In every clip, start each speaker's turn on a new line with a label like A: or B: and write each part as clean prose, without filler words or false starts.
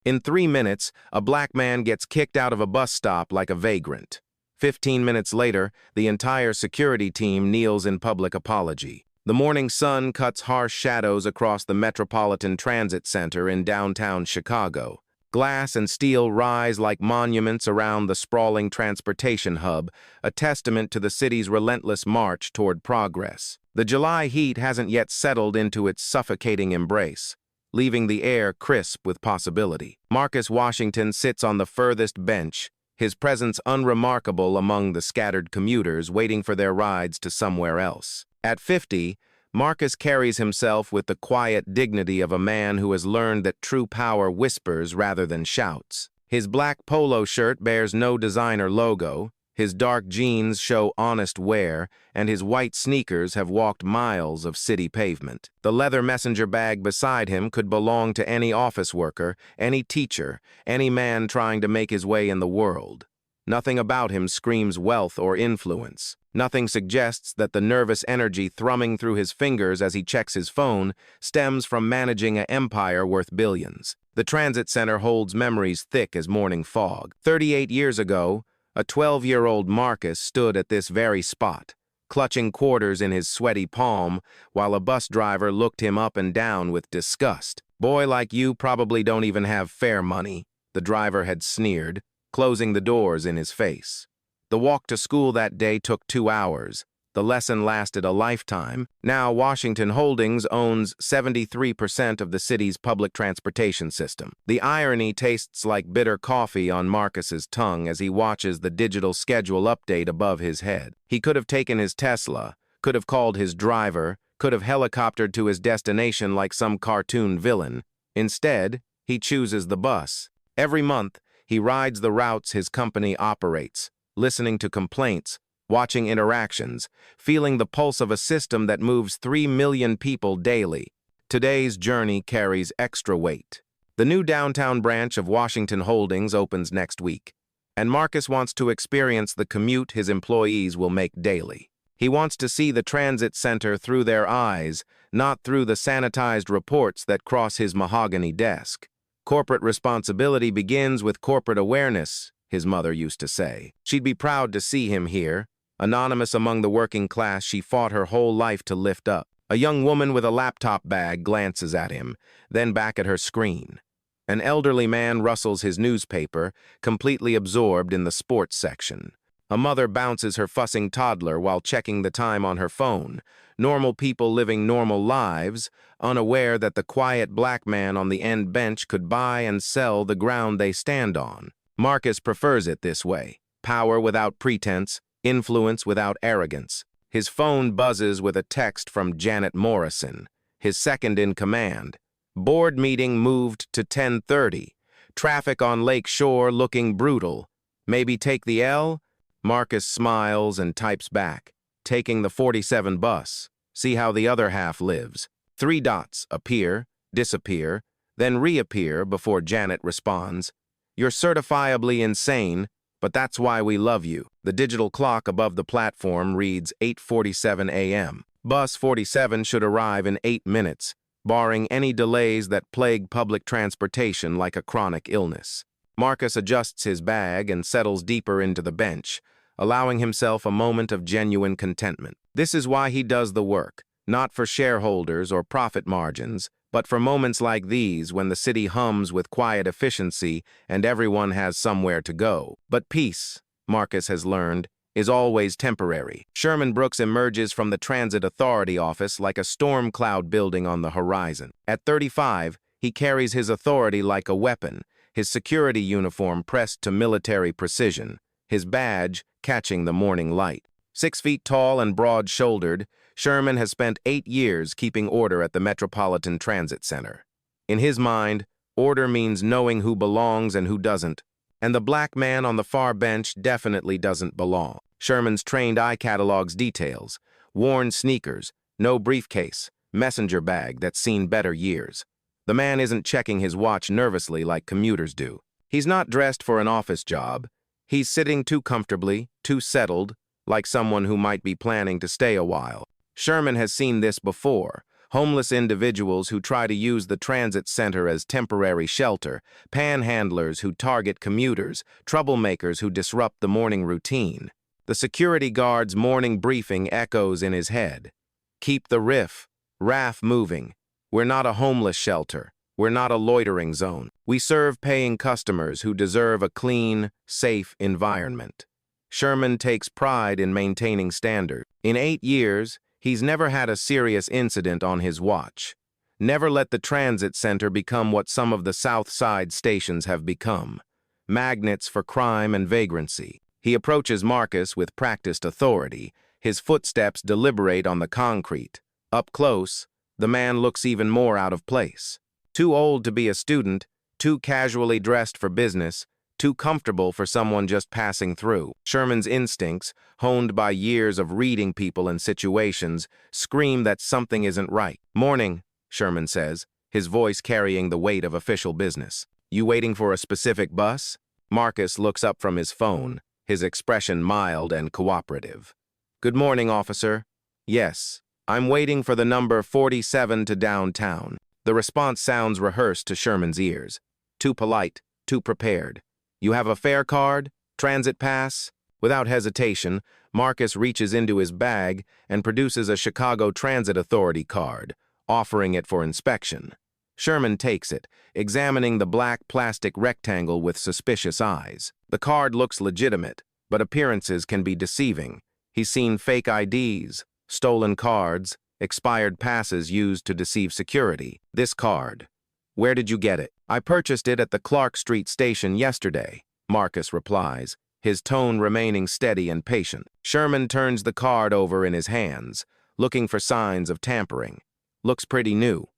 A: In 3 minutes, a black man gets kicked out of a bus stop like a vagrant. 15 minutes later, the entire security team kneels in public apology. The morning sun cuts harsh shadows across the Metropolitan Transit Center in downtown Chicago. Glass and steel rise like monuments around the sprawling transportation hub, a testament to the city's relentless march toward progress. The July heat hasn't yet settled into its suffocating embrace, leaving the air crisp with possibility. Marcus Washington sits on the furthest bench, his presence unremarkable among the scattered commuters waiting for their rides to somewhere else. At 50, Marcus carries himself with the quiet dignity of a man who has learned that true power whispers rather than shouts. His black polo shirt bears no designer logo, his dark jeans show honest wear, and his white sneakers have walked miles of city pavement. The leather messenger bag beside him could belong to any office worker, any teacher, any man trying to make his way in the world. Nothing about him screams wealth or influence. Nothing suggests that the nervous energy thrumming through his fingers as he checks his phone stems from managing an empire worth billions. The transit center holds memories thick as morning fog. 38 years ago, a 12-year-old Marcus stood at this very spot, clutching quarters in his sweaty palm, while a bus driver looked him up and down with disgust. "Boy like you probably don't even have fare money," the driver had sneered, closing the doors in his face. The walk to school that day took 2 hours. The lesson lasted a lifetime. Now Washington Holdings owns 73% of the city's public transportation system. The irony tastes like bitter coffee on Marcus's tongue as he watches the digital schedule update above his head. He could have taken his Tesla, could have called his driver, could have helicoptered to his destination like some cartoon villain. Instead, he chooses the bus. Every month, he rides the routes his company operates, listening to complaints, watching interactions, feeling the pulse of a system that moves 3 million people daily. Today's journey carries extra weight. The new downtown branch of Washington Holdings opens next week, and Marcus wants to experience the commute his employees will make daily. He wants to see the transit center through their eyes, not through the sanitized reports that cross his mahogany desk. Corporate responsibility begins with corporate awareness, his mother used to say. She'd be proud to see him here, anonymous among the working class she fought her whole life to lift up. A young woman with a laptop bag glances at him, then back at her screen. An elderly man rustles his newspaper, completely absorbed in the sports section. A mother bounces her fussing toddler while checking the time on her phone. Normal people living normal lives, unaware that the quiet black man on the end bench could buy and sell the ground they stand on. Marcus prefers it this way. Power without pretense, influence without arrogance. His phone buzzes with a text from Janet Morrison, his second in command. Board meeting moved to 10:30. Traffic on Lake Shore looking brutal. Maybe take the L? Marcus smiles and types back. Taking the 47 bus. See how the other half lives. 3 dots appear, disappear, then reappear before Janet responds. "You're certifiably insane, but that's why we love you." The digital clock above the platform reads 8:47 a.m. Bus 47 should arrive in 8 minutes, barring any delays that plague public transportation like a chronic illness. Marcus adjusts his bag and settles deeper into the bench, allowing himself a moment of genuine contentment. This is why he does the work, not for shareholders or profit margins, but for moments like these when the city hums with quiet efficiency and everyone has somewhere to go. But peace, Marcus has learned, is always temporary. Sherman Brooks emerges from the Transit Authority office like a storm cloud building on the horizon. At 35, he carries his authority like a weapon, his security uniform pressed to military precision, his badge catching the morning light. 6 feet tall and broad-shouldered, Sherman has spent 8 years keeping order at the Metropolitan Transit Center. In his mind, order means knowing who belongs and who doesn't, and the black man on the far bench definitely doesn't belong. Sherman's trained eye catalogs details: worn sneakers, no briefcase, messenger bag that's seen better years. The man isn't checking his watch nervously like commuters do. He's not dressed for an office job. He's sitting too comfortably, too settled, like someone who might be planning to stay a while. Sherman has seen this before, Homeless individuals who try to use the transit center as temporary shelter, panhandlers who target commuters, troublemakers who disrupt the morning routine. The security guard's morning briefing echoes in his head. Keep the RAF moving. We're not a homeless shelter. We're not a loitering zone. We serve paying customers who deserve a clean, safe environment. Sherman takes pride in maintaining standards. In 8 years, he's never had a serious incident on his watch. Never let the transit center become what some of the South Side stations have become, magnets for crime and vagrancy. He approaches Marcus with practiced authority. His footsteps deliberate on the concrete. Up close, the man looks even more out of place. Too old to be a student, too casually dressed for business, too comfortable for someone just passing through. Sherman's instincts, honed by years of reading people and situations, scream that something isn't right. "Morning," Sherman says, his voice carrying the weight of official business. "You waiting for a specific bus?" Marcus looks up from his phone, his expression mild and cooperative. "Good morning, officer. Yes, I'm waiting for the number 47 to downtown." The response sounds rehearsed to Sherman's ears. Too polite, too prepared. "You have a fare card? Transit pass?" Without hesitation, Marcus reaches into his bag and produces a Chicago Transit Authority card, offering it for inspection. Sherman takes it, examining the black plastic rectangle with suspicious eyes. The card looks legitimate, but appearances can be deceiving. He's seen fake IDs, stolen cards, expired passes used to deceive security. "This card. Where did you get it?" "I purchased it at the Clark Street station yesterday," Marcus replies, his tone remaining steady and patient. Sherman turns the card over in his hands, looking for signs of tampering. "Looks pretty new.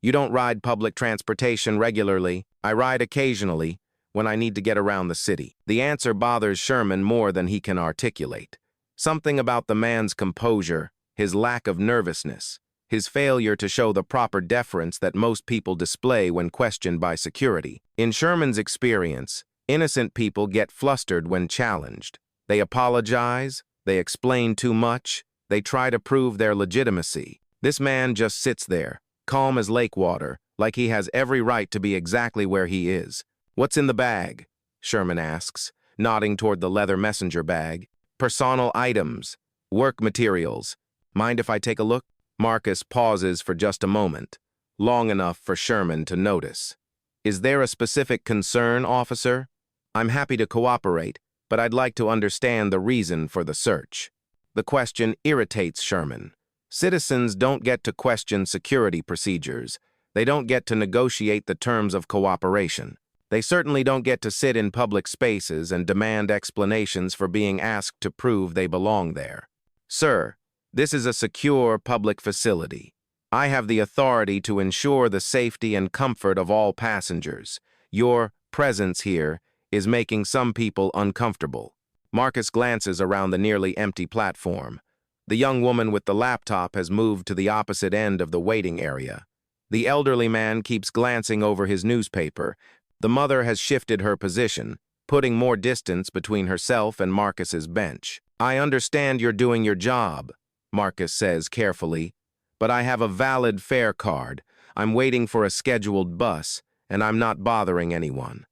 A: You don't ride public transportation regularly?" "I ride occasionally, when I need to get around the city." The answer bothers Sherman more than he can articulate. Something about the man's composure, his lack of nervousness, his failure to show the proper deference that most people display when questioned by security. In Sherman's experience, innocent people get flustered when challenged. They apologize, they explain too much, they try to prove their legitimacy. This man just sits there, calm as lake water, like he has every right to be exactly where he is. "What's in the bag?" Sherman asks, nodding toward the leather messenger bag. "Personal items, work materials. Mind if I take a look?" Marcus pauses for just a moment, long enough for Sherman to notice. "Is there a specific concern, officer? I'm happy to cooperate, but I'd like to understand the reason for the search." The question irritates Sherman. Citizens don't get to question security procedures. They don't get to negotiate the terms of cooperation. They certainly don't get to sit in public spaces and demand explanations for being asked to prove they belong there. "Sir, this is a secure public facility. I have the authority to ensure the safety and comfort of all passengers. Your presence here is making some people uncomfortable." Marcus glances around the nearly empty platform. The young woman with the laptop has moved to the opposite end of the waiting area. The elderly man keeps glancing over his newspaper. The mother has shifted her position, putting more distance between herself and Marcus's bench. "I understand you're doing your job," Marcus says carefully, "but I have a valid fare card. I'm waiting for a scheduled bus, and I'm not bothering anyone."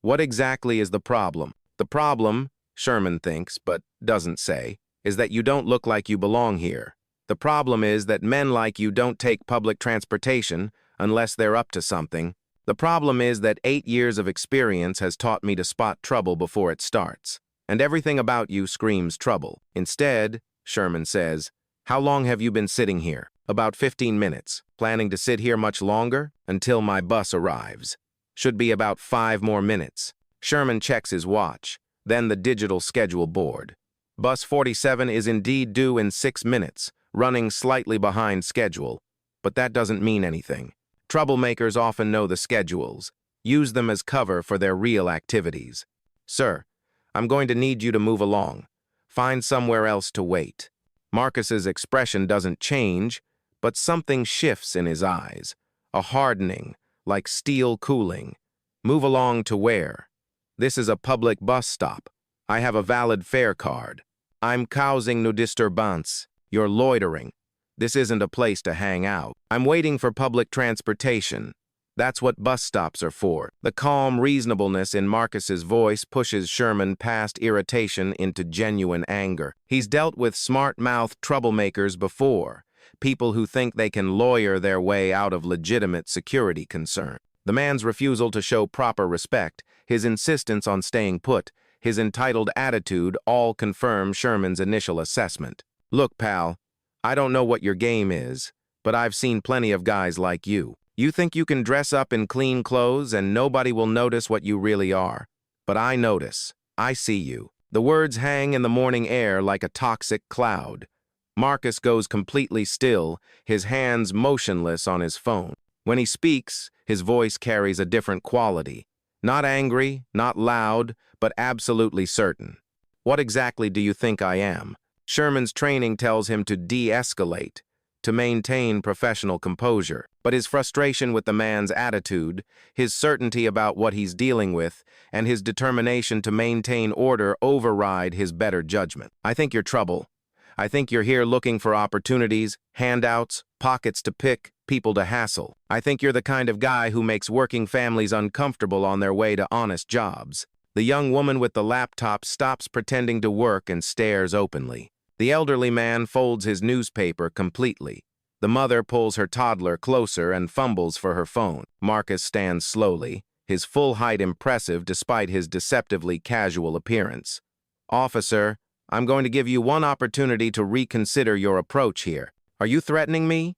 A: "What exactly is the problem?" "The problem," Sherman thinks, but doesn't say, "is that you don't look like you belong here. The problem is that men like you don't take public transportation unless they're up to something. The problem is that 8 years of experience has taught me to spot trouble before it starts. And everything about you screams trouble. Instead," Sherman says, "how long have you been sitting here?" "About 15 minutes. Planning to sit here much longer? Until my bus arrives. Should be about 5 more minutes." Sherman checks his watch, then the digital schedule board. Bus 47 is indeed due in 6 minutes, running slightly behind schedule. But that doesn't mean anything. Troublemakers often know the schedules, use them as cover for their real activities. "Sir, I'm going to need you to move along. Find somewhere else to wait." Marcus's expression doesn't change, but something shifts in his eyes, a hardening, like steel cooling. "Move along to where?" "This is a public bus stop. I have a valid fare card." "I'm causing no disturbance. You're loitering." This isn't a place to hang out. I'm waiting for public transportation. That's what bus stops are for. The calm reasonableness in Marcus's voice pushes Sherman past irritation into genuine anger. He's dealt with smart-mouthed troublemakers before, people who think they can lawyer their way out of legitimate security concern. The man's refusal to show proper respect, his insistence on staying put, his entitled attitude all confirm Sherman's initial assessment. Look, pal, I don't know what your game is, but I've seen plenty of guys like you. You think you can dress up in clean clothes and nobody will notice what you really are. But I notice. I see you. The words hang in the morning air like a toxic cloud. Marcus goes completely still, his hands motionless on his phone. When he speaks, his voice carries a different quality. Not angry, not loud, but absolutely certain. What exactly do you think I am? Sherman's training tells him to de-escalate, to maintain professional composure. But his frustration with the man's attitude, his certainty about what he's dealing with, and his determination to maintain order override his better judgment. I think you're trouble. I think you're here looking for opportunities, handouts, pockets to pick, people to hassle. I think you're the kind of guy who makes working families uncomfortable on their way to honest jobs. The young woman with the laptop stops pretending to work and stares openly. The elderly man folds his newspaper completely. The mother pulls her toddler closer and fumbles for her phone. Marcus stands slowly, his full height impressive despite his deceptively casual appearance. Officer, I'm going to give you one opportunity to reconsider your approach here. Are you threatening me?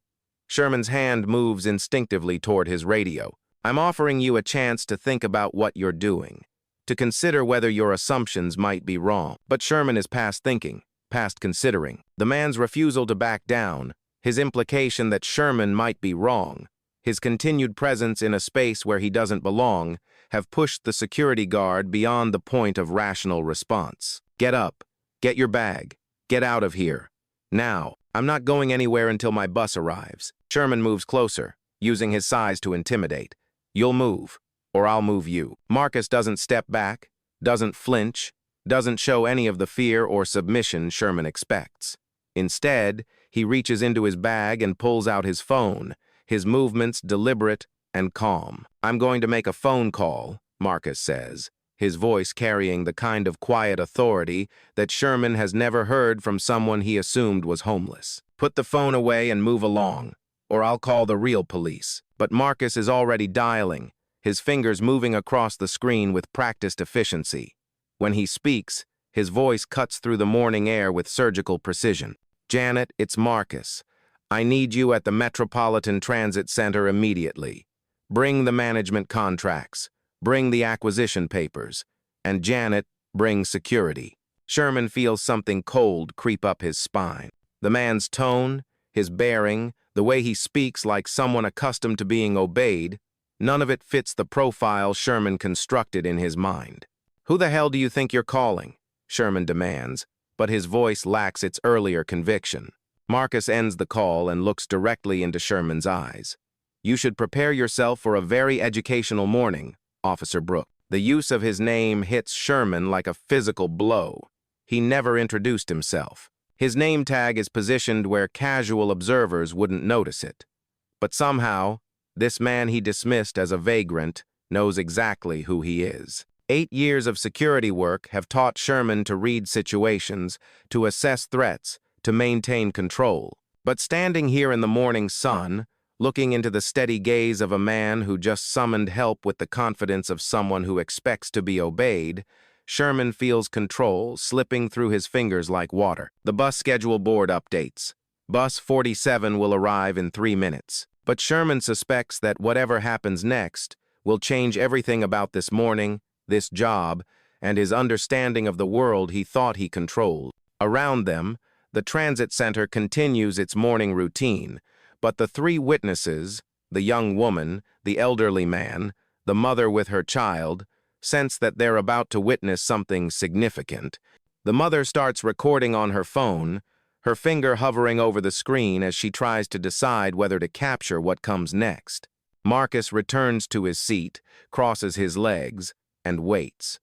A: Sherman's hand moves instinctively toward his radio. I'm offering you a chance to think about what you're doing, to consider whether your assumptions might be wrong. But Sherman is past thinking, past considering. The man's refusal to back down, his implication that Sherman might be wrong, his continued presence in a space where he doesn't belong, have pushed the security guard beyond the point of rational response. Get up. Get your bag. Get out of here. Now. I'm not going anywhere until my bus arrives. Sherman moves closer, using his size to intimidate. You'll move, or I'll move you. Marcus doesn't step back, doesn't flinch, doesn't show any of the fear or submission Sherman expects. Instead, he reaches into his bag and pulls out his phone, his movements deliberate and calm. I'm going to make a phone call, Marcus says, his voice carrying the kind of quiet authority that Sherman has never heard from someone he assumed was homeless. Put the phone away and move along, or I'll call the real police. But Marcus is already dialing, his fingers moving across the screen with practiced efficiency. When he speaks, his voice cuts through the morning air with surgical precision. Janet, it's Marcus. I need you at the Metropolitan Transit Center immediately. Bring the management contracts. Bring the acquisition papers. And Janet, bring security. Sherman feels something cold creep up his spine. The man's tone, his bearing, the way he speaks like someone accustomed to being obeyed, none of it fits the profile Sherman constructed in his mind. Who the hell do you think you're calling? Sherman demands, but his voice lacks its earlier conviction. Marcus ends the call and looks directly into Sherman's eyes. You should prepare yourself for a very educational morning, Officer Brooke. The use of his name hits Sherman like a physical blow. He never introduced himself. His name tag is positioned where casual observers wouldn't notice it. But somehow, this man he dismissed as a vagrant knows exactly who he is. 8 years of security work have taught Sherman to read situations, to assess threats, to maintain control. But standing here in the morning sun, looking into the steady gaze of a man who just summoned help with the confidence of someone who expects to be obeyed, Sherman feels control slipping through his fingers like water. The bus schedule board updates. Bus 47 will arrive in 3 minutes. But Sherman suspects that whatever happens next will change everything about this morning, this job, and his understanding of the world he thought he controlled. Around them, the transit center continues its morning routine, but the 3 witnesses, the young woman, the elderly man, the mother with her child, sense that they're about to witness something significant. The mother starts recording on her phone, her finger hovering over the screen as she tries to decide whether to capture what comes next. Marcus returns to his seat, crosses his legs, and waits.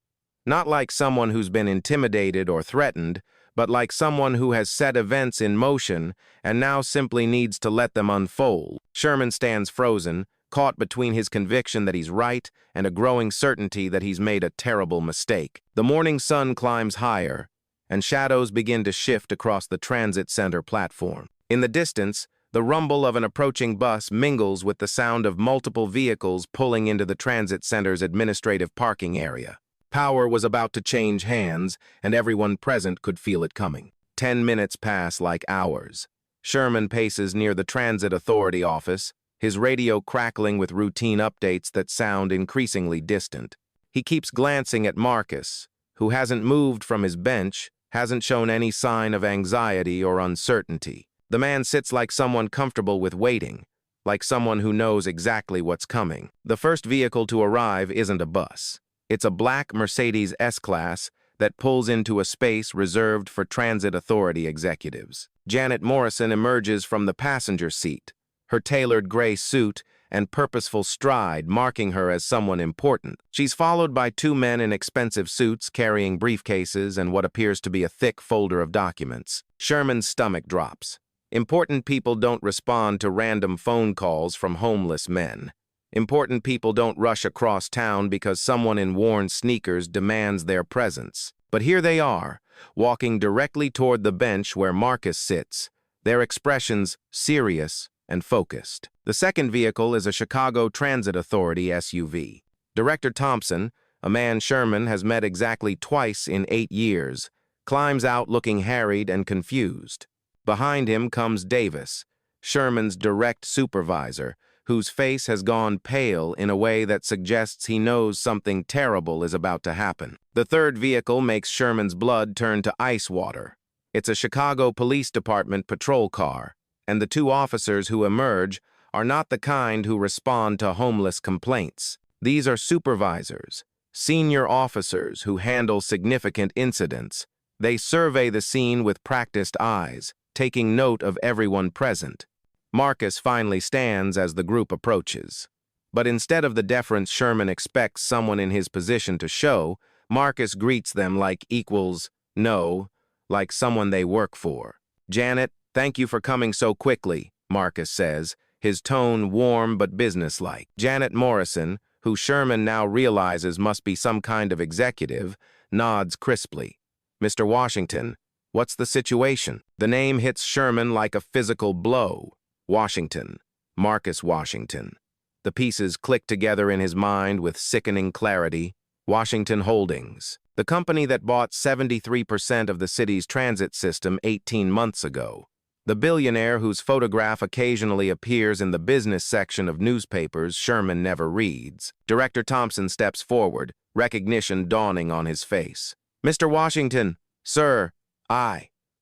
A: Not like someone who's been intimidated or threatened, but like someone who has set events in motion and now simply needs to let them unfold. Sherman stands frozen, caught between his conviction that he's right and a growing certainty that he's made a terrible mistake. The morning sun climbs higher, and shadows begin to shift across the transit center platform. In the distance, the rumble of an approaching bus mingles with the sound of multiple vehicles pulling into the transit center's administrative parking area. Power was about to change hands, and everyone present could feel it coming. 10 minutes pass like hours. Sherman paces near the Transit Authority office, his radio crackling with routine updates that sound increasingly distant. He keeps glancing at Marcus, who hasn't moved from his bench, hasn't shown any sign of anxiety or uncertainty. The man sits like someone comfortable with waiting, like someone who knows exactly what's coming. The first vehicle to arrive isn't a bus. It's a black Mercedes S-Class that pulls into a space reserved for Transit Authority executives. Janet Morrison emerges from the passenger seat, her tailored gray suit and purposeful stride marking her as someone important. She's followed by two men in expensive suits carrying briefcases and what appears to be a thick folder of documents. Sherman's stomach drops. Important people don't respond to random phone calls from homeless men. Important people don't rush across town because someone in worn sneakers demands their presence. But here they are, walking directly toward the bench where Marcus sits, their expressions serious and focused. The second vehicle is a Chicago Transit Authority SUV. Director Thompson, a man Sherman has met exactly twice in 8 years, climbs out looking harried and confused. Behind him comes Davis, Sherman's direct supervisor, whose face has gone pale in a way that suggests he knows something terrible is about to happen. The third vehicle makes Sherman's blood turn to ice water. It's a Chicago Police Department patrol car, and the two officers who emerge are not the kind who respond to homeless complaints. These are supervisors, senior officers who handle significant incidents. They survey the scene with practiced eyes, taking note of everyone present. Marcus finally stands as the group approaches. But instead of the deference Sherman expects someone in his position to show, Marcus greets them like equals, no, like someone they work for. "Janet, thank you for coming so quickly," Marcus says, his tone warm but businesslike. Janet Morrison, who Sherman now realizes must be some kind of executive, nods crisply. "Mr. Washington, what's the situation?" The name hits Sherman like a physical blow. Washington, Marcus Washington. The pieces click together in his mind with sickening clarity. Washington Holdings, the company that bought 73% of the city's transit system 18 months ago. The billionaire whose photograph occasionally appears in the business section of newspapers Sherman never reads. Director Thompson steps forward, recognition dawning on his face. "Mr. Washington, sir,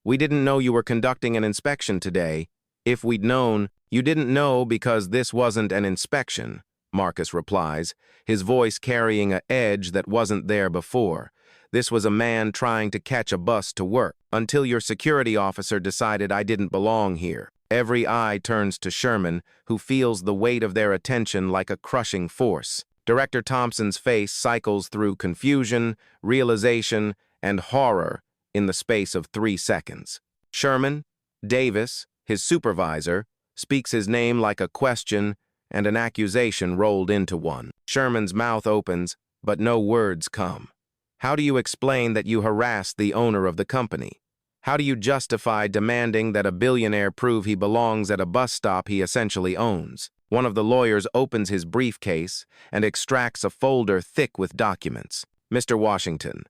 A: we didn't know you were conducting an inspection today. If we'd known, you didn't know because this wasn't an inspection," Marcus replies, his voice carrying an edge that wasn't there before. "This was a man trying to catch a bus to work, until your security officer decided I didn't belong here." Every eye turns to Sherman, who feels the weight of their attention like a crushing force. Director Thompson's face cycles through confusion, realization, and horror in the space of 3 seconds. Sherman, Davis, his supervisor, speaks his name like a question and an accusation rolled into one. Sherman's mouth opens, but no words come. How do you explain that you harassed the owner of the company? How do you justify demanding that a billionaire prove he belongs at a bus stop he essentially owns? One of the lawyers opens his briefcase and extracts a folder thick with documents. "Mr. Washington,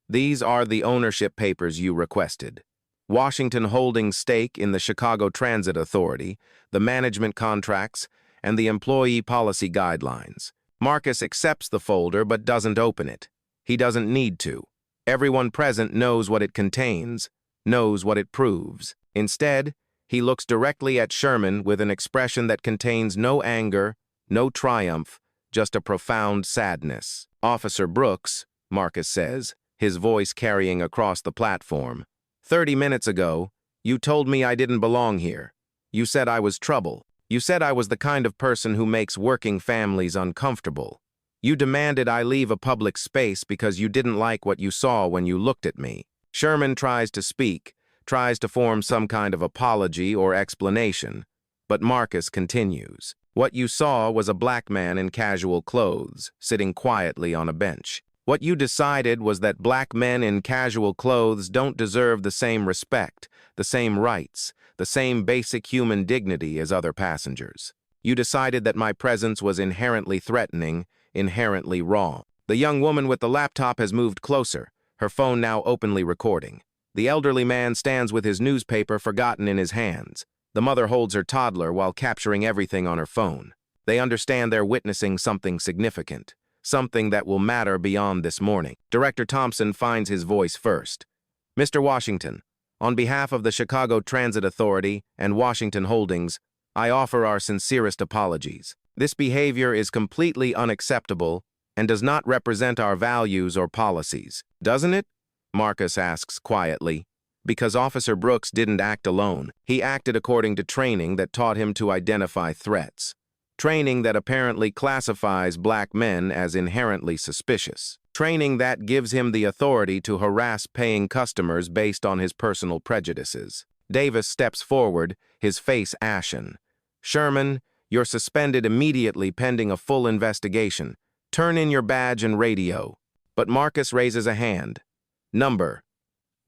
A: these are the ownership papers you requested. Washington Holdings' stake in the Chicago Transit Authority, the management contracts, and the employee policy guidelines." Marcus accepts the folder but doesn't open it. He doesn't need to. Everyone present knows what it contains, knows what it proves. Instead, he looks directly at Sherman with an expression that contains no anger, no triumph, just a profound sadness. "Officer Brooks," Marcus says, his voice carrying across the platform, 30 minutes ago, you told me I didn't belong here. You said I was trouble. You said I was the kind of person who makes working families uncomfortable. You demanded I leave a public space because you didn't like what you saw when you looked at me." Sherman tries to speak, tries to form some kind of apology or explanation, but Marcus continues. What you saw was a black man in casual clothes, sitting quietly on a bench. What you decided was that black men in casual clothes don't deserve the same respect, the same rights, the same basic human dignity as other passengers. You decided that my presence was inherently threatening, inherently wrong. The young woman with the laptop has moved closer, her phone now openly recording. The elderly man stands with his newspaper forgotten in his hands. The mother holds her toddler while capturing everything on her phone. They understand they're witnessing something significant, something that will matter beyond this morning. Director Thompson finds his voice first. Mr. Washington, on behalf of the Chicago Transit Authority and Washington Holdings, I offer our sincerest apologies. This behavior is completely unacceptable and does not represent our values or policies. Doesn't it? Marcus asks quietly. Because Officer Brooks didn't act alone. He acted according to training that taught him to identify threats. Training that apparently classifies black men as inherently suspicious. Training that gives him the authority to harass paying customers based on his personal prejudices. Davis steps forward, his face ashen. Sherman, you're suspended immediately pending a full investigation. Turn in your badge and radio. But Marcus raises a hand. Number.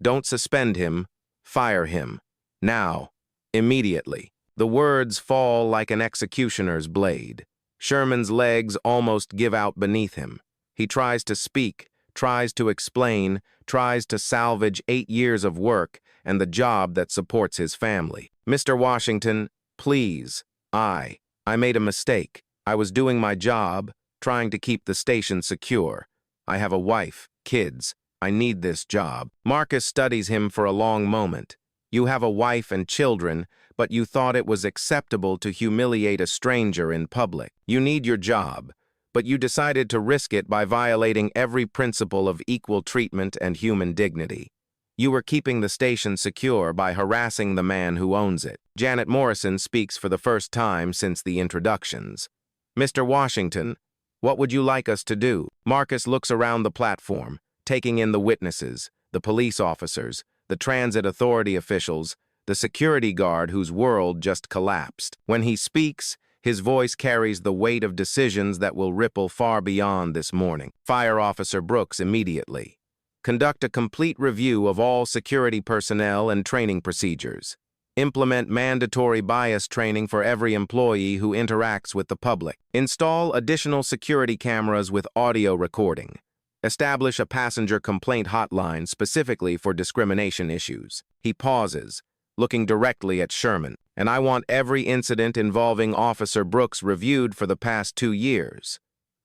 A: Don't suspend him, fire him. Now. Immediately. The words fall like an executioner's blade. Sherman's legs almost give out beneath him. He tries to speak, tries to explain, tries to salvage 8 years of work and the job that supports his family. Mr. Washington, please. I made a mistake. I was doing my job, trying to keep the station secure. I have a wife, kids. I need this job. Marcus studies him for a long moment. You have a wife and children, but you thought it was acceptable to humiliate a stranger in public. You need your job, but you decided to risk it by violating every principle of equal treatment and human dignity. You were keeping the station secure by harassing the man who owns it. Janet Morrison speaks for the first time since the introductions. Mr. Washington, what would you like us to do? Marcus looks around the platform, taking in the witnesses, the police officers, the transit authority officials, the security guard whose world just collapsed. When he speaks, his voice carries the weight of decisions that will ripple far beyond this morning. Fire Officer Brooks immediately. Conduct a complete review of all security personnel and training procedures. Implement mandatory bias training for every employee who interacts with the public. Install additional security cameras with audio recording. Establish a passenger complaint hotline specifically for discrimination issues. He pauses, looking directly at Sherman. And I want every incident involving Officer Brooks reviewed for the past 2 years.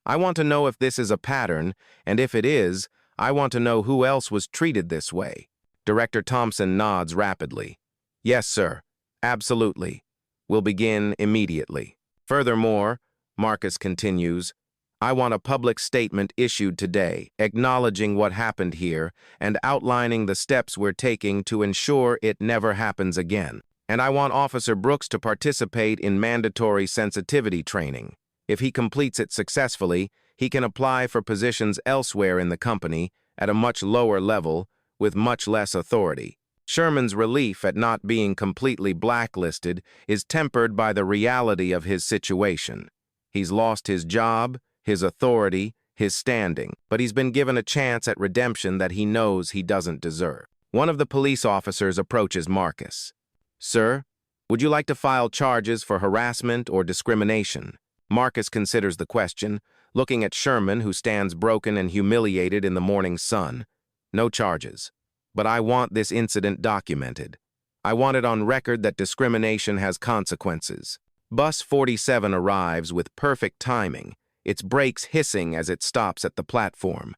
A: I want to know if this is a pattern, and if it is, I want to know who else was treated this way. Director Thompson nods rapidly. Yes, sir. Absolutely. We'll begin immediately. Furthermore, Marcus continues, I want a public statement issued today, acknowledging what happened here and outlining the steps we're taking to ensure it never happens again. And I want Officer Brooks to participate in mandatory sensitivity training. If he completes it successfully, he can apply for positions elsewhere in the company at a much lower level with much less authority. Sherman's relief at not being completely blacklisted is tempered by the reality of his situation. He's lost his job, his authority, his standing, but he's been given a chance at redemption that he knows he doesn't deserve. One of the police officers approaches Marcus. Sir, would you like to file charges for harassment or discrimination? Marcus considers the question, looking at Sherman, who stands broken and humiliated in the morning sun. No charges. But I want this incident documented. I want it on record that discrimination has consequences. Bus 47 arrives with perfect timing, its brakes hissing as it stops at the platform.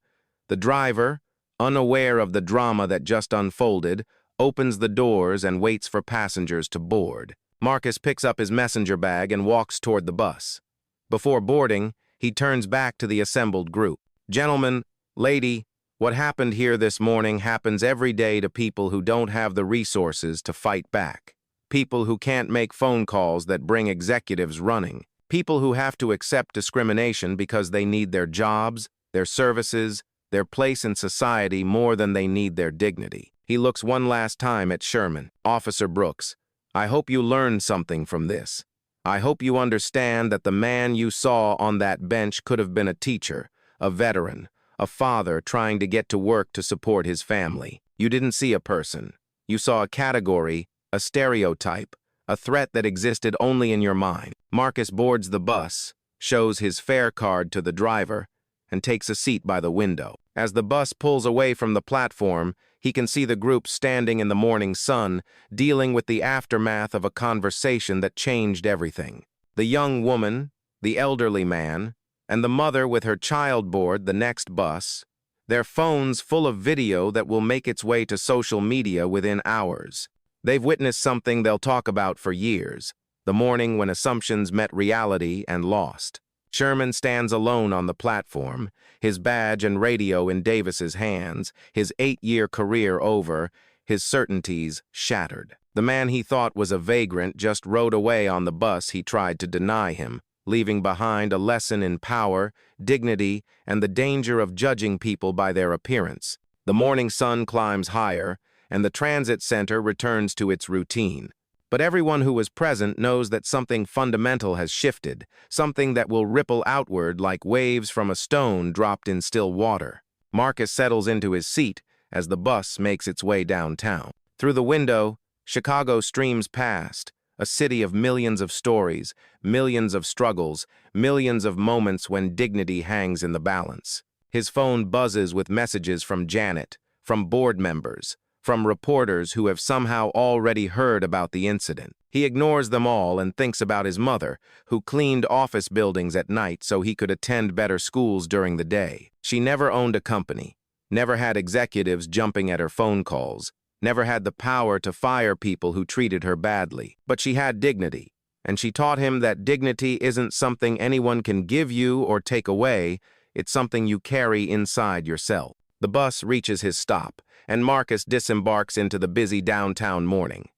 A: The driver, unaware of the drama that just unfolded, opens the doors and waits for passengers to board. Marcus picks up his messenger bag and walks toward the bus. Before boarding, he turns back to the assembled group. Gentlemen, lady, what happened here this morning happens every day to people who don't have the resources to fight back. People who can't make phone calls that bring executives running. People who have to accept discrimination because they need their jobs, their services, their place in society more than they need their dignity. He looks one last time at Sherman. Officer Brooks, I hope you learned something from this. I hope you understand that the man you saw on that bench could have been a teacher, a veteran, a father trying to get to work to support his family. You didn't see a person. You saw a category, a stereotype, a threat that existed only in your mind. Marcus boards the bus, shows his fare card to the driver, and takes a seat by the window. As the bus pulls away from the platform, he can see the group standing in the morning sun, dealing with the aftermath of a conversation that changed everything. The young woman, the elderly man, and the mother with her child board the next bus, their phones full of video that will make its way to social media within hours. They've witnessed something they'll talk about for years, the morning when assumptions met reality and lost. Sherman stands alone on the platform, his badge and radio in Davis's hands, his 8-year career over, his certainties shattered. The man he thought was a vagrant just rode away on the bus he tried to deny him, leaving behind a lesson in power, dignity, and the danger of judging people by their appearance. The morning sun climbs higher, and the transit center returns to its routine. But everyone who was present knows that something fundamental has shifted, something that will ripple outward like waves from a stone dropped in still water. Marcus settles into his seat as the bus makes its way downtown. Through the window, Chicago streams past, a city of millions of stories, millions of struggles, millions of moments when dignity hangs in the balance. His phone buzzes with messages from Janet, from board members, from reporters who have somehow already heard about the incident. He ignores them all and thinks about his mother, who cleaned office buildings at night so he could attend better schools during the day. She never owned a company, never had executives jumping at her phone calls, never had the power to fire people who treated her badly. But she had dignity, and she taught him that dignity isn't something anyone can give you or take away, it's something you carry inside yourself. The bus reaches his stop, and Marcus disembarks into the busy downtown morning.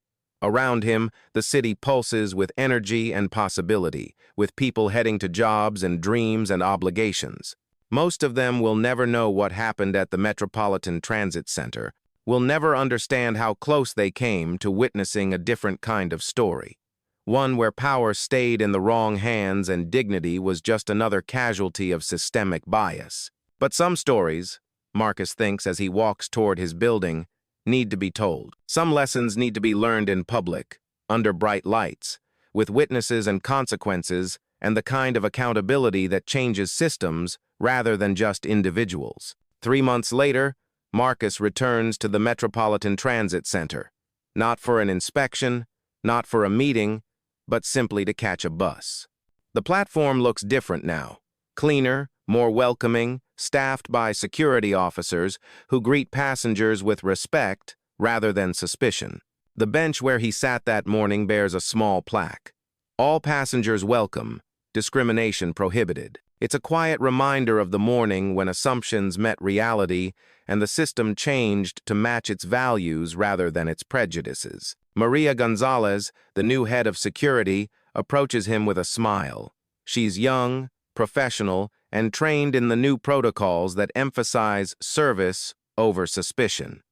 A: Around him, the city pulses with energy and possibility, with people heading to jobs and dreams and obligations. Most of them will never know what happened at the Metropolitan Transit Center, will never understand how close they came to witnessing a different kind of story. One where power stayed in the wrong hands and dignity was just another casualty of systemic bias. But some stories, Marcus thinks as he walks toward his building, need to be told. Some lessons need to be learned in public, under bright lights, with witnesses and consequences, and the kind of accountability that changes systems rather than just individuals. 3 months later, Marcus returns to the Metropolitan Transit Center, not for an inspection, not for a meeting, but simply to catch a bus. The platform looks different now, cleaner, more welcoming, staffed by security officers who greet passengers with respect rather than suspicion. The bench where he sat that morning bears a small plaque. All passengers welcome, discrimination prohibited. It's a quiet reminder of the morning when assumptions met reality and the system changed to match its values rather than its prejudices. Maria Gonzalez, the new head of security, approaches him with a smile. She's young, professional, and trained in the new protocols that emphasize service over suspicion.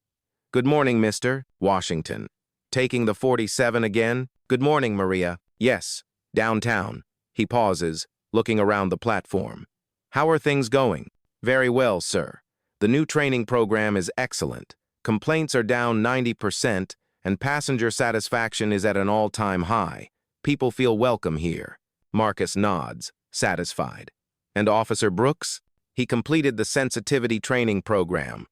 A: "Good morning, Mr. Washington. Taking the 47 again?" "Good morning, Maria." "Yes, downtown." He pauses, looking around the platform. "How are things going?" "Very well, sir. The new training program is excellent. Complaints are down 90%, and passenger satisfaction is at an all-time high. People feel welcome here." Marcus nods, satisfied. "And Officer Brooks?" "He completed the sensitivity training program.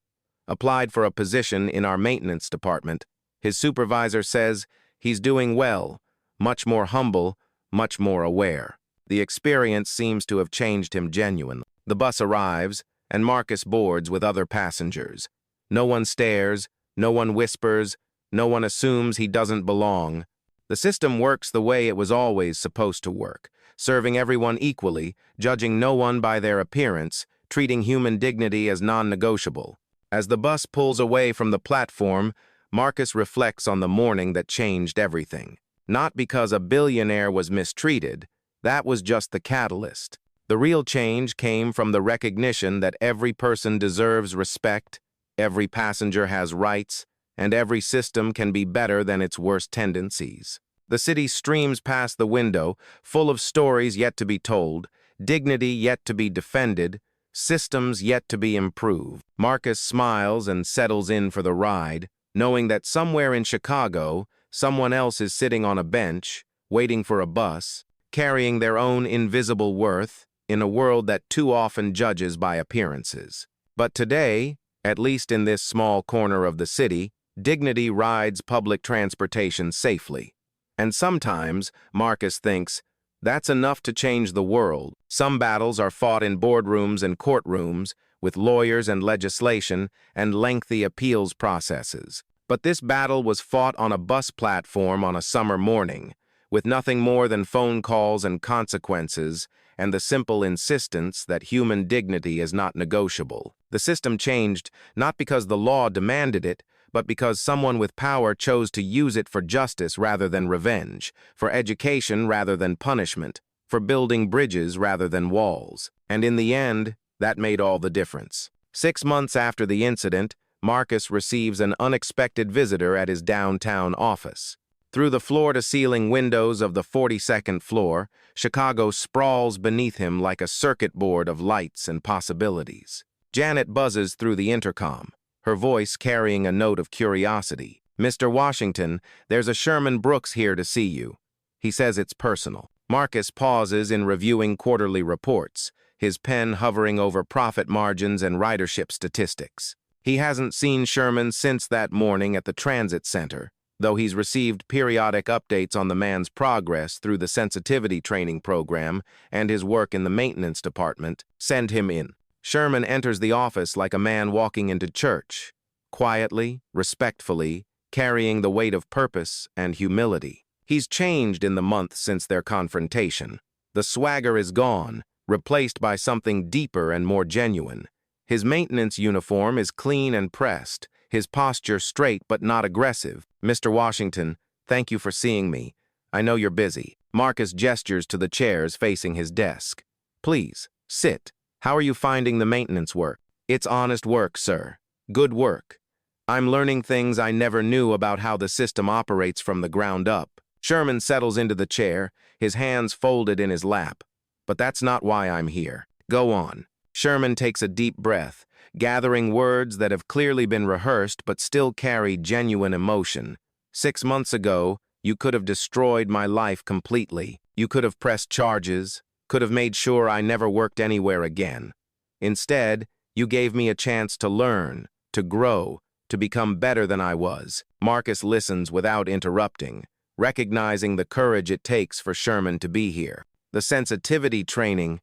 A: Applied for a position in our maintenance department. His supervisor says he's doing well, much more humble, much more aware. The experience seems to have changed him genuinely." The bus arrives, and Marcus boards with other passengers. No one stares, no one whispers, no one assumes he doesn't belong. The system works the way it was always supposed to work, serving everyone equally, judging no one by their appearance, treating human dignity as non-negotiable. As the bus pulls away from the platform, Marcus reflects on the morning that changed everything. Not because a billionaire was mistreated, that was just the catalyst. The real change came from the recognition that every person deserves respect, every passenger has rights, and every system can be better than its worst tendencies. The city streams past the window, full of stories yet to be told, dignity yet to be defended, systems yet to be improved. Marcus smiles and settles in for the ride, knowing that somewhere in Chicago, someone else is sitting on a bench, waiting for a bus, carrying their own invisible worth in a world that too often judges by appearances. But today, at least in this small corner of the city, dignity rides public transportation safely. And sometimes, Marcus thinks, that's enough to change the world. Some battles are fought in boardrooms and courtrooms, with lawyers and legislation and lengthy appeals processes. But this battle was fought on a bus platform on a summer morning, with nothing more than phone calls and consequences, and the simple insistence that human dignity is not negotiable. The system changed not because the law demanded it, but because someone with power chose to use it for justice rather than revenge, for education rather than punishment, for building bridges rather than walls. And in the end, that made all the difference. 6 months after the incident, Marcus receives an unexpected visitor at his downtown office. Through the floor-to-ceiling windows of the 42nd floor, Chicago sprawls beneath him like a circuit board of lights and possibilities. Janet buzzes through the intercom, her voice carrying a note of curiosity. "Mr. Washington, there's a Sherman Brooks here to see you. He says it's personal." Marcus pauses in reviewing quarterly reports, his pen hovering over profit margins and ridership statistics. He hasn't seen Sherman since that morning at the transit center, though he's received periodic updates on the man's progress through the sensitivity training program and his work in the maintenance department. "Send him in." Sherman enters the office like a man walking into church, quietly, respectfully, carrying the weight of purpose and humility. He's changed in the month since their confrontation. The swagger is gone, replaced by something deeper and more genuine. His maintenance uniform is clean and pressed, his posture straight but not aggressive. "Mr. Washington, thank you for seeing me. I know you're busy." Marcus gestures to the chairs facing his desk. "Please, sit. How are you finding the maintenance work?" "It's honest work, sir. Good work. I'm learning things I never knew about how the system operates from the ground up." Sherman settles into the chair, his hands folded in his lap. "But that's not why I'm here. Go on." Sherman takes a deep breath, gathering words that have clearly been rehearsed but still carry genuine emotion. "6 months ago, you could have destroyed my life completely. You could have pressed charges, could have made sure I never worked anywhere again. Instead, you gave me a chance to learn, to grow, to become better than I was." Marcus listens without interrupting, recognizing the courage it takes for Sherman to be here. The sensitivity training,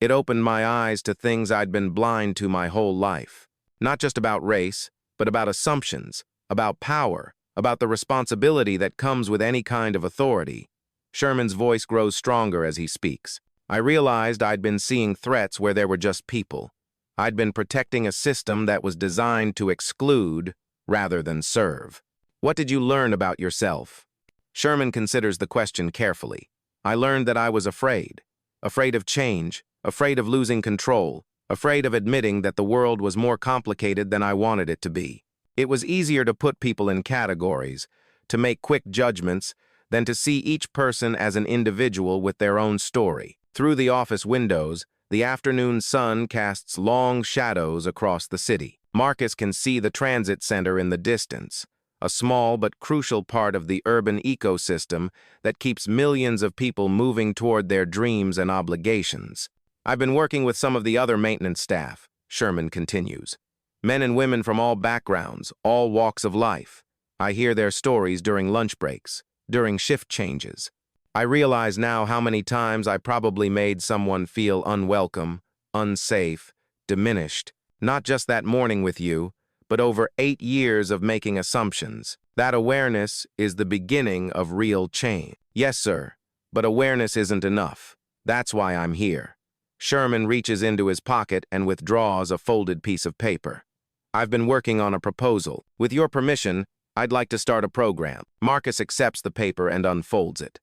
A: it opened my eyes to things I'd been blind to my whole life. Not just about race, but about assumptions, about power, about the responsibility that comes with any kind of authority. Sherman's voice grows stronger as he speaks. "I realized I'd been seeing threats where there were just people. I'd been protecting a system that was designed to exclude rather than serve." "What did you learn about yourself?" Sherman considers the question carefully. "I learned that I was afraid. Afraid of change, afraid of losing control, afraid of admitting that the world was more complicated than I wanted it to be. It was easier to put people in categories, to make quick judgments, than to see each person as an individual with their own story." Through the office windows, the afternoon sun casts long shadows across the city. Marcus can see the transit center in the distance, a small but crucial part of the urban ecosystem that keeps millions of people moving toward their dreams and obligations. "I've been working with some of the other maintenance staff," Sherman continues. "Men and women from all backgrounds, all walks of life. I hear their stories during lunch breaks, during shift changes. I realize now how many times I probably made someone feel unwelcome, unsafe, diminished, not just that morning with you, but over 8 years of making assumptions. That awareness is the beginning of real change." "Yes, sir, but awareness isn't enough. That's why I'm here." Sherman reaches into his pocket and withdraws a folded piece of paper. "I've been working on a proposal. With your permission, I'd like to start a program." Marcus accepts the paper and unfolds it.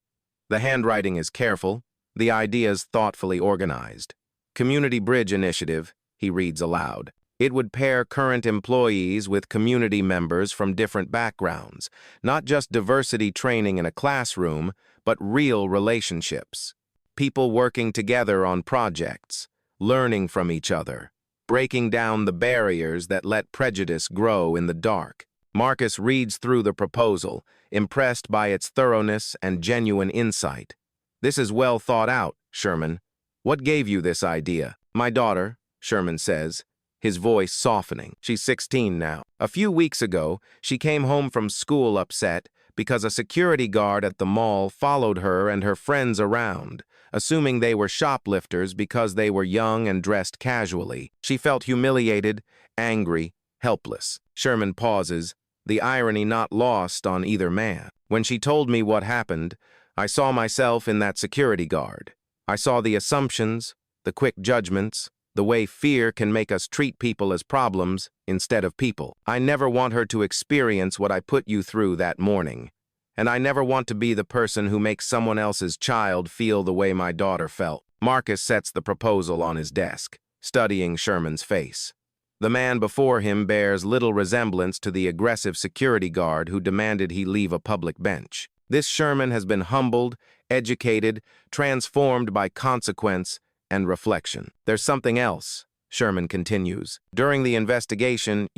A: The handwriting is careful, the ideas thoughtfully organized. "Community Bridge Initiative," he reads aloud. It would pair current employees with community members from different backgrounds, not just diversity training in a classroom, but real relationships. People working together on projects, learning from each other, breaking down the barriers that let prejudice grow in the dark. Marcus reads through the proposal, impressed by its thoroughness and genuine insight. "This is well thought out, Sherman. What gave you this idea?" "My daughter," Sherman says, his voice softening. She's 16 now. "A few weeks ago, she came home from school upset because a security guard at the mall followed her and her friends around, assuming they were shoplifters because they were young and dressed casually. She felt humiliated, angry, helpless." Sherman pauses, the irony not lost on either man. "When she told me what happened, I saw myself in that security guard. I saw the assumptions, the quick judgments, the way fear can make us treat people as problems instead of people. I never want her to experience what I put you through that morning. And I never want to be the person who makes someone else's child feel the way my daughter felt." Marcus sets the proposal on his desk, studying Sherman's face. The man before him bears little resemblance to the aggressive security guard who demanded he leave a public bench. This Sherman has been humbled, educated, transformed by consequence and reflection. "There's something else," Sherman continues. "During the investigation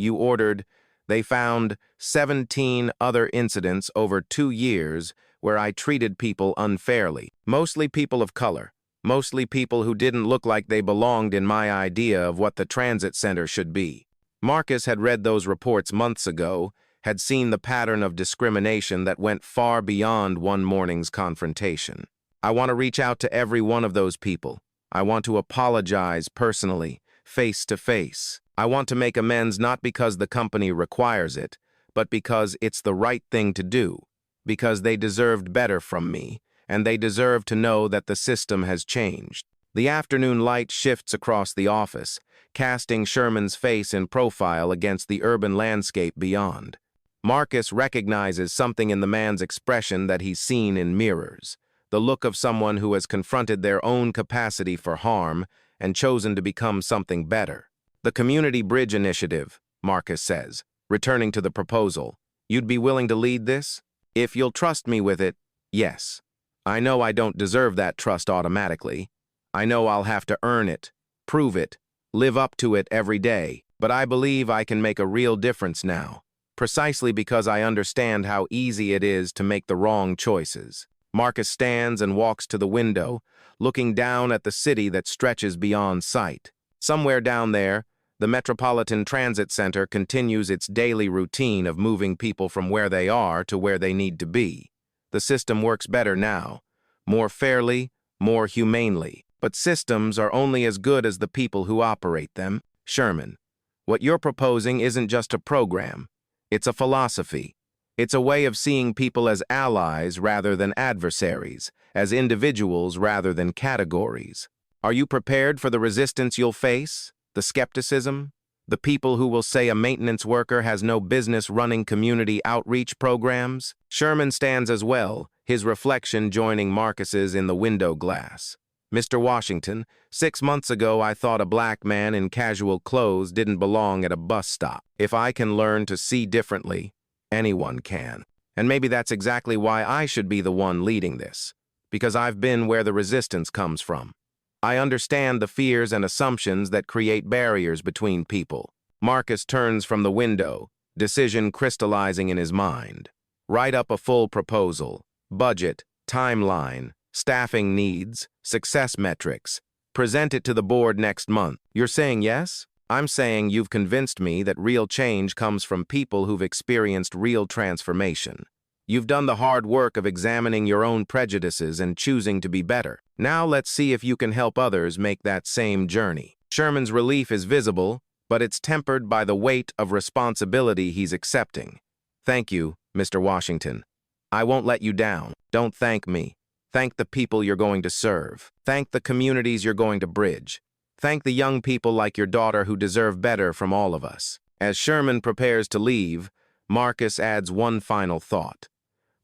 A: they found 17 other incidents over 2 years where I treated people unfairly. Mostly people of color. Mostly people who didn't look like they belonged in my idea of what the transit center should be." Marcus had read those reports months ago, had seen the pattern of discrimination that went far beyond one morning's confrontation. "I want to reach out to every one of those people. I want to apologize personally, face to face. I want to make amends not because the company requires it, but because it's the right thing to do, because they deserved better from me, and they deserve to know that the system has changed." The afternoon light shifts across the office, casting Sherman's face in profile against the urban landscape beyond. Marcus recognizes something in the man's expression that he's seen in mirrors, the look of someone who has confronted their own capacity for harm and chosen to become something better. "The Community Bridge Initiative," Marcus says, returning to the proposal. "You'd be willing to lead this? If you'll trust me with it, yes. I know I don't deserve that trust automatically. I know I'll have to earn it, prove it, live up to it every day, but I believe I can make a real difference now, precisely because I understand how easy it is to make the wrong choices." Marcus stands and walks to the window, looking down at the city that stretches beyond sight. Somewhere down there, the Metropolitan Transit Center continues its daily routine of moving people from where they are to where they need to be. The system works better now, more fairly, more humanely. But systems are only as good as the people who operate them. Sherman, what you're proposing isn't just a program. It's a philosophy. It's a way of seeing people as allies rather than adversaries, as individuals rather than categories. Are you prepared for the resistance you'll face, the skepticism, the people who will say a maintenance worker has no business running community outreach programs? Sherman stands as well, his reflection joining Marcus's in the window glass. "Mr. Washington, 6 months ago I thought a black man in casual clothes didn't belong at a bus stop. If I can learn to see differently, anyone can. And maybe that's exactly why I should be the one leading this, because I've been where the resistance comes from. I understand the fears and assumptions that create barriers between people." Marcus turns from the window, decision crystallizing in his mind. Write up a full proposal, budget, timeline, staffing needs, success metrics. Present it to the board next month. You're saying yes? I'm saying you've convinced me that real change comes from people who've experienced real transformation. You've done the hard work of examining your own prejudices and choosing to be better. Now let's see if you can help others make that same journey. Sherman's relief is visible, but it's tempered by the weight of responsibility he's accepting. "Thank you, Mr. Washington. I won't let you down. Don't thank me. Thank the people you're going to serve. Thank the communities you're going to bridge. Thank the young people like your daughter who deserve better from all of us." As Sherman prepares to leave, Marcus adds one final thought.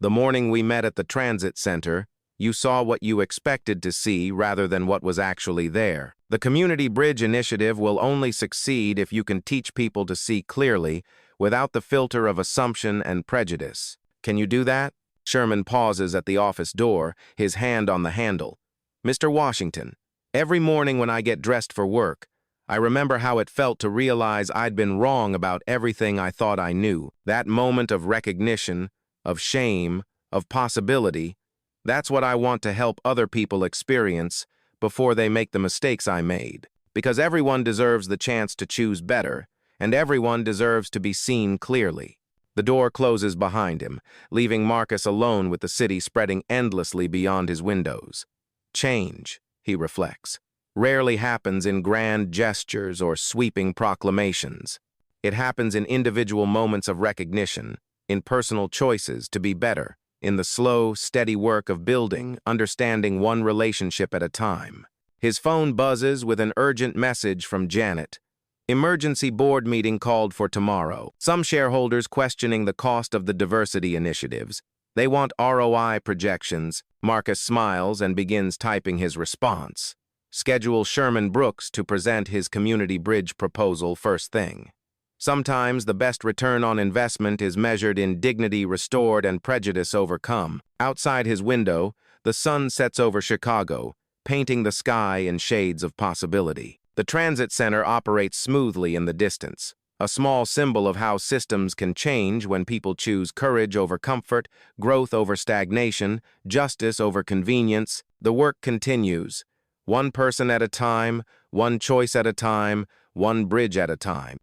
A: "The morning we met at the transit center, you saw what you expected to see rather than what was actually there. The Community Bridge Initiative will only succeed if you can teach people to see clearly without the filter of assumption and prejudice. Can you do that? Sherman pauses at the office door, his hand on the handle. Mr. Washington, every morning when I get dressed for work, I remember how it felt to realize I'd been wrong about everything I thought I knew. That moment of recognition, of shame, of possibility, that's what I want to help other people experience before they make the mistakes I made. Because everyone deserves the chance to choose better, and everyone deserves to be seen clearly. The door closes behind him, leaving Marcus alone with the city spreading endlessly beyond his windows. Change, he reflects, rarely happens in grand gestures or sweeping proclamations. It happens in individual moments of recognition, in personal choices to be better, in the slow, steady work of building, understanding one relationship at a time. His phone buzzes with an urgent message from Janet. Emergency board meeting called for tomorrow. Some shareholders questioning the cost of the diversity initiatives. They want ROI projections. Marcus smiles and begins typing his response. Schedule Sherman Brooks to present his community bridge proposal first thing. Sometimes the best return on investment is measured in dignity restored and prejudice overcome. Outside his window, the sun sets over Chicago, painting the sky in shades of possibility. The transit center operates smoothly in the distance, a small symbol of how systems can change when people choose courage over comfort, growth over stagnation, justice over convenience. The work continues, one person at a time, one choice at a time, one bridge at a time.